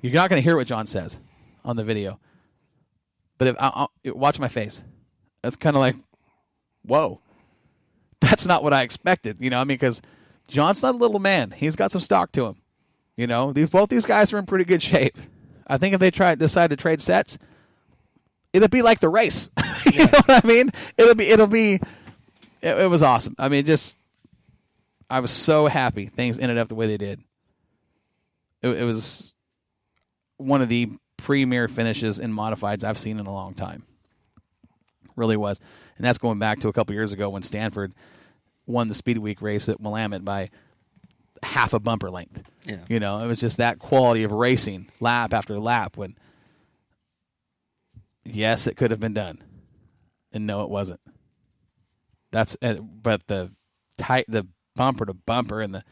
You're not going to hear what John says on the video. But watch my face. That's kind of like, whoa. That's not what I expected. You know, I mean, because John's not a little man. He's got some stock to him. You know, both these guys are in pretty good shape. I think if they decide to trade sets, it'll be like the race. You know what I mean? It was awesome. I mean, I was so happy things ended up the way they did. It was one of the premier finishes in modifieds I've seen in a long time. Really was. And that's going back to a couple years ago when Stanford won the Speed Week race at Willamette by half a bumper length. Yeah. You know, it was just that quality of racing lap after lap when, yes, it could have been done. And no, it wasn't. But the bumper to bumper and the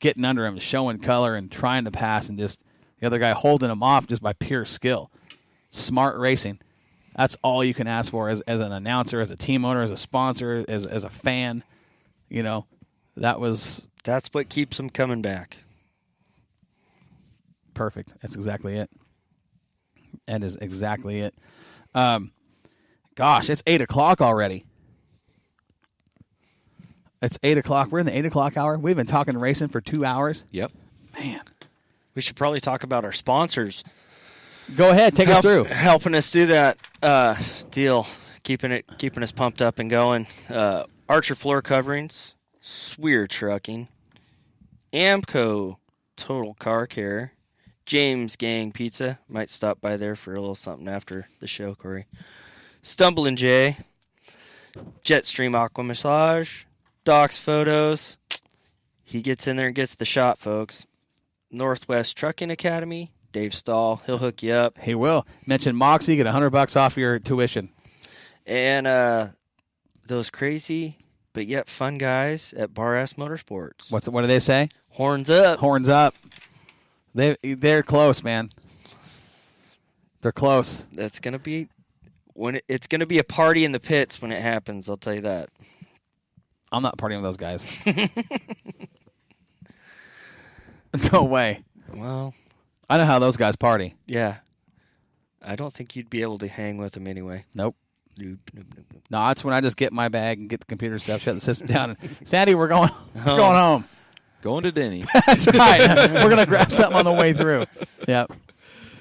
getting under him, showing color and trying to pass and just the other guy holding him off just by pure skill. Smart racing. That's all you can ask for as an announcer, as a team owner, as a sponsor, as a fan. You know, that's what keeps them coming back. Perfect. That's exactly it. That is exactly it. Gosh, it's 8 o'clock already. It's 8 o'clock. We're in the 8 o'clock hour. We've been talking racing for 2 hours. Yep. Man. We should probably talk about our sponsors. Go ahead. Take us through. Helping us do that deal. Keeping us pumped up and going. Archer Floor Coverings. Swear Trucking. Amco Total Car Care. James Gang Pizza. Might stop by there for a little something after the show, Corey. Stumblin' Jay. Jetstream Aqua Massage. Doc's Photos. He gets in there and gets the shot, folks. Northwest Trucking Academy. Dave Stahl. He'll hook you up. He will. Mention Moxie. Get $100 off your tuition. And those crazy but yet fun guys at Bar S Motorsports. What do they say? Horns up. Horns up. They're close, man. They're close. That's gonna be it's gonna be a party in the pits when it happens. I'll tell you that. I'm not partying with those guys. No way. Well, I know how those guys party. Yeah. I don't think you'd be able to hang with them anyway. Nope. Nope. No, that's when I just get my bag and get the computer stuff, shut the system down. And, Sandy, we're going home. Going to Denny. That's right. We're going to grab something on the way through. Yep.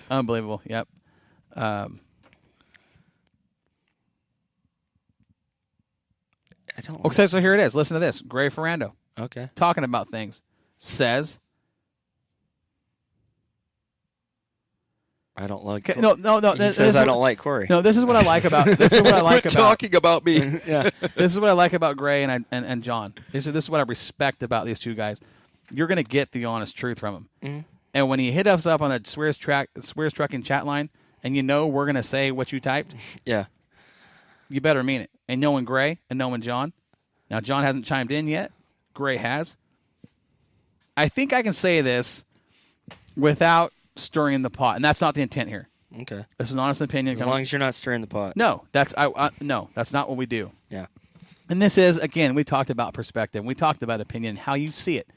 Unbelievable. Yep. Okay, so here it is. Listen to this. Gray Ferrando. Okay. Talking about things. Says. I don't like. No. He says I don't like Corey. No, this is what I like about. This is what I like about talking about me. Yeah, this is what I like about Gray and John. This is what I respect about these two guys. You're gonna get the honest truth from them. Mm-hmm. And when he hit us up on the Swears Trucking chat line, and you know we're gonna say what you typed. Yeah. You better mean it. And knowing Gray and knowing John. Now John hasn't chimed in yet. Gray has. I think I can say this without stirring the pot, and that's not the intent here. Okay. This is an honest opinion. As long as you're not stirring the pot. No, that's not what we do. Yeah. And this is, again, we talked about perspective. We talked about opinion, how you see it.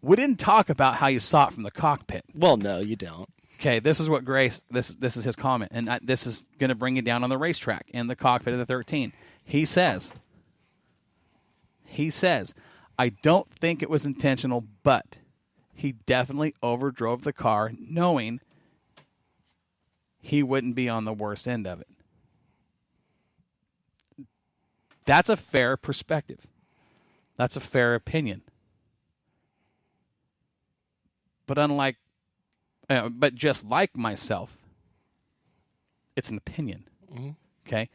We didn't talk about how you saw it from the cockpit. Well, no, you don't. Okay, this is what Grace, this is his comment, and this is going to bring you down on the racetrack in the cockpit of the 13. He says, I don't think it was intentional, but he definitely overdrove the car knowing he wouldn't be on the worst end of it. That's a fair perspective. That's a fair opinion. But just like myself, it's an opinion. Mm-hmm. Okay?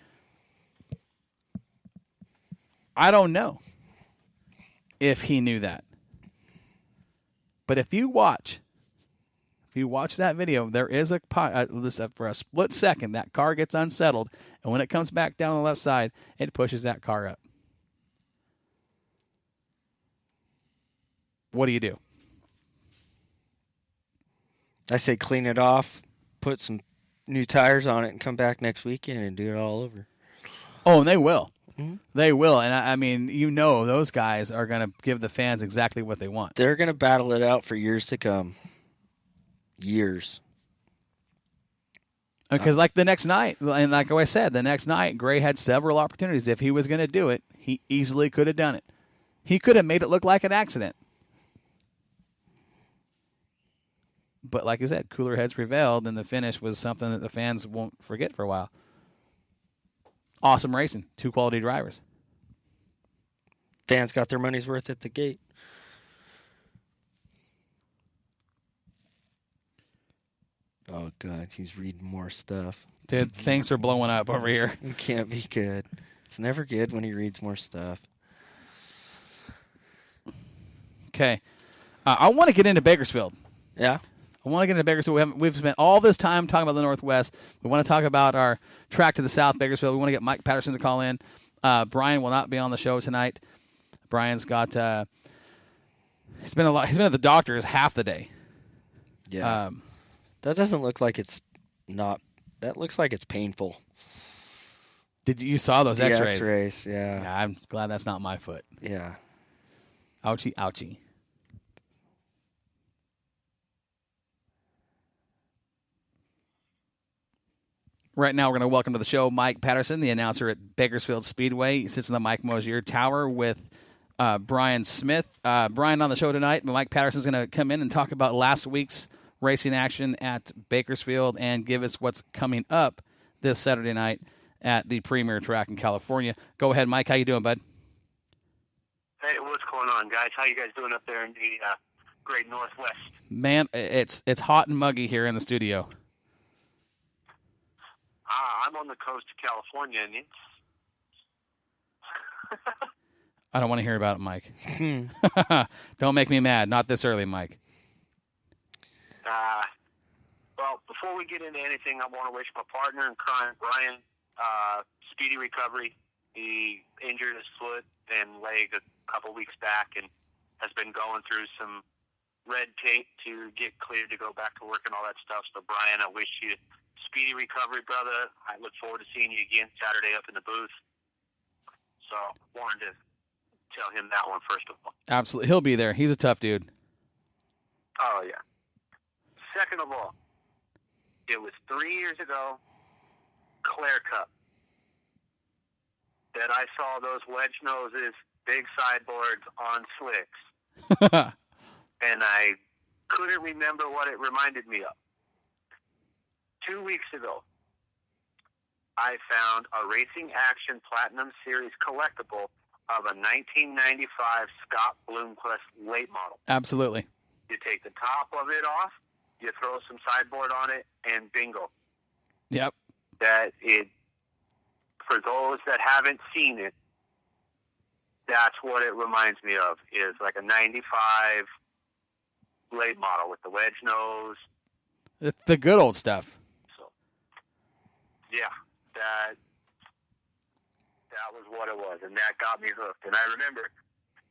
I don't know if he knew that. But if you watch that video, there is for a split second, that car gets unsettled, and when it comes back down the left side, it pushes that car up. What do you do? I say clean it off, put some new tires on it, and come back next weekend and do it all over. Oh, and they will. Mm-hmm. They will. And I mean, those guys are going to give the fans exactly what they want. They're going to battle it out for years to come. years. Because like the next night, and like I said, the next night, Gray had several opportunities. If he was going to do it, he easily could have done it. He could have made it look like an accident. But like I said, cooler heads prevailed, and the finish was something that the fans won't forget for a while. Awesome racing. 2 quality drivers. Fans got their money's worth at the gate. Oh, God, he's reading more stuff. Dude, things are blowing up over here. It can't be good. It's never good when he reads more stuff. Okay. I want to get into Bakersfield. Yeah? I want to get into Bakersfield. We've spent all this time talking about the Northwest. We want to talk about our track to the south, Bakersfield. We want to get Mike Patterson to call in. Brian will not be on the show tonight. Brian's got he's been at the doctor's half the day. Yeah. That doesn't look like it's not. That looks like it's painful. You saw those X-rays? X-rays, yeah. Yeah, I'm glad that's not my foot. Yeah. Ouchie, ouchie. Right now, we're going to welcome to the show Mike Patterson, the announcer at Bakersfields Speedway. He sits in the Mike Mosier Tower with Brian Smith. Brian on the show tonight, but Mike Patterson's going to come in and talk about last week's racing action at Bakersfield and give us what's coming up this Saturday night at the Premier Track in California. Go ahead, Mike. How you doing, bud? Hey, what's going on, guys? How you guys doing up there in the great Northwest? Man, it's hot and muggy here in the studio. I'm on the coast of California, and it's... I don't want to hear about it, Mike. Don't make me mad. Not this early, Mike. Well, before we get into anything, I want to wish my partner in crime, Brian, speedy recovery. He injured his foot and leg a couple weeks back and has been going through some red tape to get cleared to go back to work and all that stuff. So, Brian, I wish you speedy recovery, brother. I look forward to seeing you again Saturday up in the booth. So, wanted to tell him that one first of all. Absolutely. He'll be there. He's a tough dude. Oh, yeah. Second of all, it was 3 years ago, Clair Cup, that I saw those wedge noses, big sideboards on slicks. And I couldn't remember what it reminded me of. 2 weeks ago, I found a Racing Action Platinum Series collectible of a 1995 Scott Bloomquist late model. Absolutely. You take the top of it off, you throw some sideboard on it, and bingo. Yep. For those that haven't seen it, that's what it reminds me of, is like a 95 late model with the wedge nose. It's the good old stuff. So, yeah, that was what it was, and that got me hooked. And I remember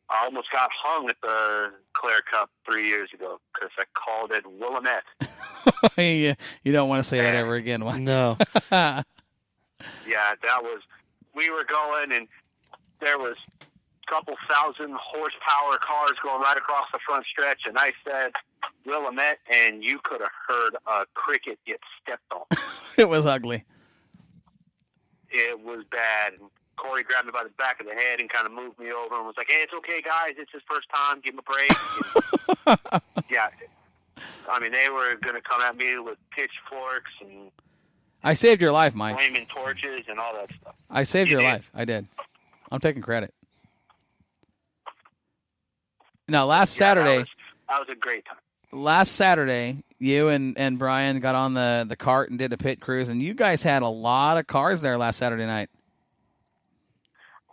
I almost got hung at the Clair Cup 3 years ago because I called it willamette. You don't want to say that ever again. No. Yeah, we were going, and there was a couple thousand horsepower cars going right across the front stretch, and I said willamette, and you could have heard a cricket get stepped on. It was ugly. It was bad. And Corey grabbed me by the back of the head and kind of moved me over and was like, hey, it's okay, guys. It's his first time. Give him a break. And, yeah. I mean, they were going to come at me with pitchforks and I saved your life, Mike. flaming torches and all that stuff. I saved You your did. life. I did. I'm taking credit. Now, last Saturday, that was a great time. You and Brian got on the cart and did a pit cruise, and you guys had a lot of cars there last Saturday night.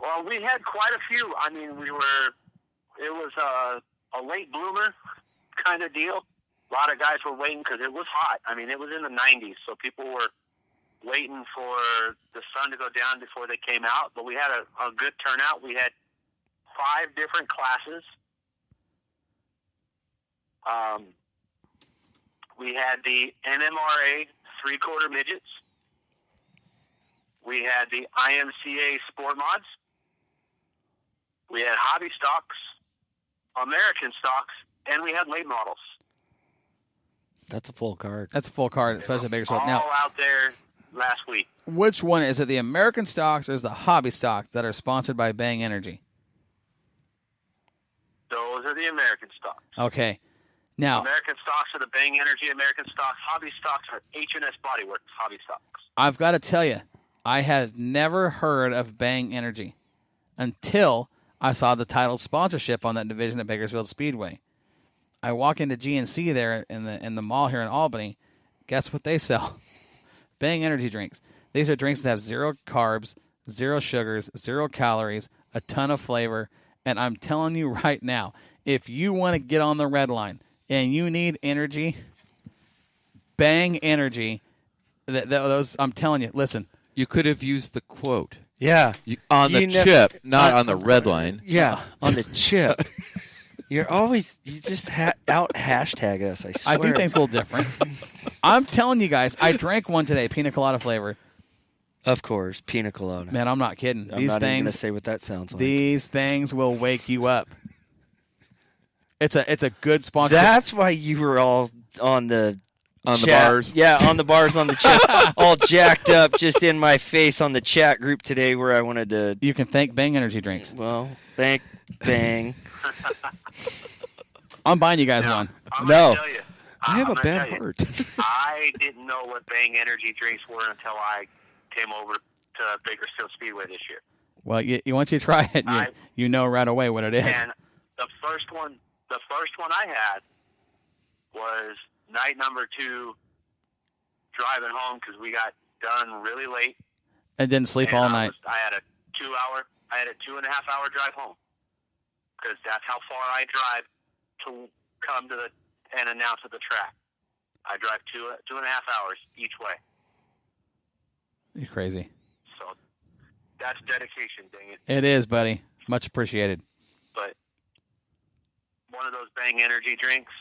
Well, we had quite a few. I mean, it was a late bloomer kind of deal. A lot of guys were waiting because it was hot. I mean, it was in the 90s, so people were waiting for the sun to go down before they came out. But we had a good turnout. We had 5 different classes. We had the NMRA 3/4 midgets. We had the IMCA sport mods. We had hobby stocks, American stocks, and we had late models. That's a full card. That's a full card, especially Bakersfield. All Now, out there last week. which one is it? The American stocks or is the hobby stocks that are sponsored by Bang Energy? Those are the American stocks. Okay. Now, American stocks are the Bang Energy American stocks. Hobby stocks are H&S Body Works hobby stocks. I've got to tell you, I had never heard of Bang Energy until I saw the title sponsorship on that division at Bakersfields Speedway. I walk into GNC there in the mall here in Albany. Guess what they sell? Bang Energy drinks. These are drinks that have 0 carbs, 0 sugars, 0 calories, a ton of flavor. And I'm telling you right now, if you want to get on the red line and you need energy, Bang Energy, those I'm telling you, listen. You could have used the quote. Yeah. On the chip, not on the red line. Yeah, on the chip. You just out hashtag us, I swear. I do things a little different. I'm telling you guys, I drank one today, pina colada flavor. Of course, pina colada. Man, I'm not kidding. I'm not even going to say what that sounds like. These things will wake you up. It's a good sponsor. That's why you were all on the The chat. bars. Yeah, on the bars, on the chat, all jacked up, just in my face on the chat group today where I wanted to. You can thank Bang Energy drinks. Well, thank Bang. I'm buying you guys one. I'm No. gonna tell you, I have I'm a gonna bad tell you, heart. I didn't know what Bang Energy drinks were until I came over to Bakersfield Speedway this year. Well, once you try it, you know right away what it is. And the first one I had was night number 2, driving home because we got done really late. And didn't sleep And all night. I had a 2.5 hour drive home because that's how far I drive to come to and announce at the track. I drive 2.5 hours each way. You're crazy. So that's dedication, dang it. It is, buddy. Much appreciated. But one of those Bang Energy drinks,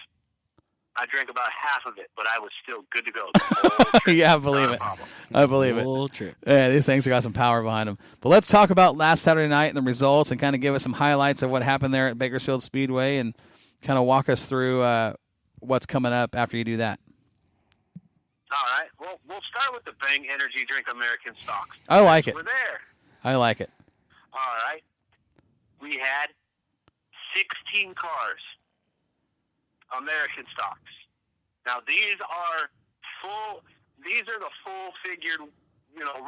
I drank about half of it, but I was still good to go. The whole trip. Yeah, I believe Not a it. problem. I believe it. Whole trip. Yeah, these things have got some power behind them. But let's talk about last Saturday night and the results and kind of give us some highlights of what happened there at Bakersfield Speedway and kind of walk us through what's coming up after you do that. All right. Well, we'll start with the Bang Energy Drink American stocks. I like it. We're there. I like it. All right. We had 16 cars, American stocks. Now these are the full-figured,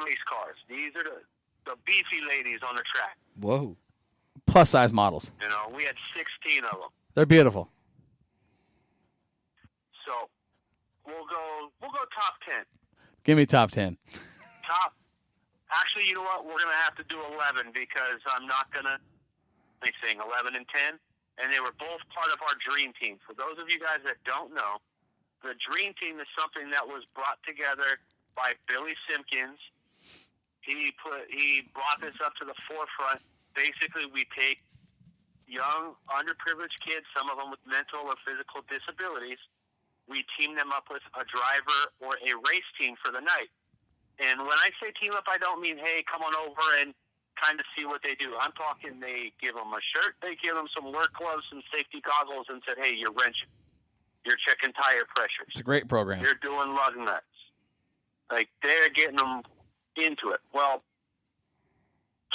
race cars. These are the beefy ladies on the track. Whoa. Plus size models. We had 16 of them. They're beautiful. So we'll go top 10. Give me top 10. Actually, you know what? We're gonna have to do 11 because I'm not gonna. Let me sing 11 and 10, and they were both part of our dream team. For those of you guys that don't know, the dream team is something that was brought together by Billy Simpkins. He brought this up to the forefront. Basically, we take young, underprivileged kids, some of them with mental or physical disabilities. We team them up with a driver or a race team for the night. And when I say team up, I don't mean, hey, come on over and kind of see what they do. I'm talking they give them a shirt, they give them some work gloves, some safety goggles, and said, hey, you're wrenching. You're checking tire pressures. It's a great program. You're doing lug nuts. Like, they're getting them into it. Well,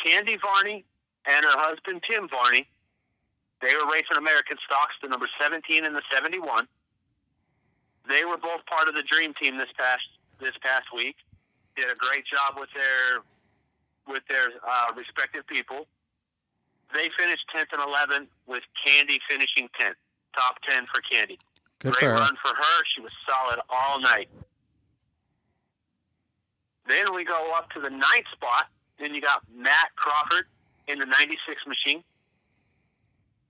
Candy Varney and her husband, Tim Varney, they were racing American stocks, the number 17 and the 71. They were both part of the dream team this past week. Did a great job with their respective people. They finished 10th and 11th, with Candy finishing 10th. Top 10 for Candy. Good Great for her. run for her. She was solid all night. Then we go up to the 9th spot. Then you got Matt Crawford in the 96 machine.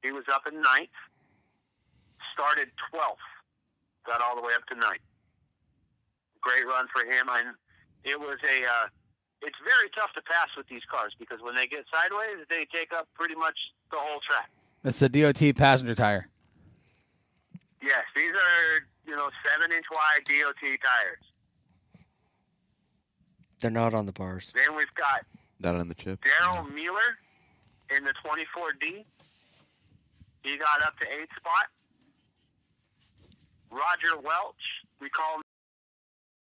He was up in 9th. Started 12th. Got all the way up to 9th. Great run for him. And it was it's very tough to pass with these cars because when they get sideways, they take up pretty much the whole track. That's the DOT passenger tire. Yes, these are, 7-inch wide DOT tires. They're not on the bars. Then we've got Not on the chip. Daryl Mueller in the 24D. He got up to 8th spot. Roger Welch recall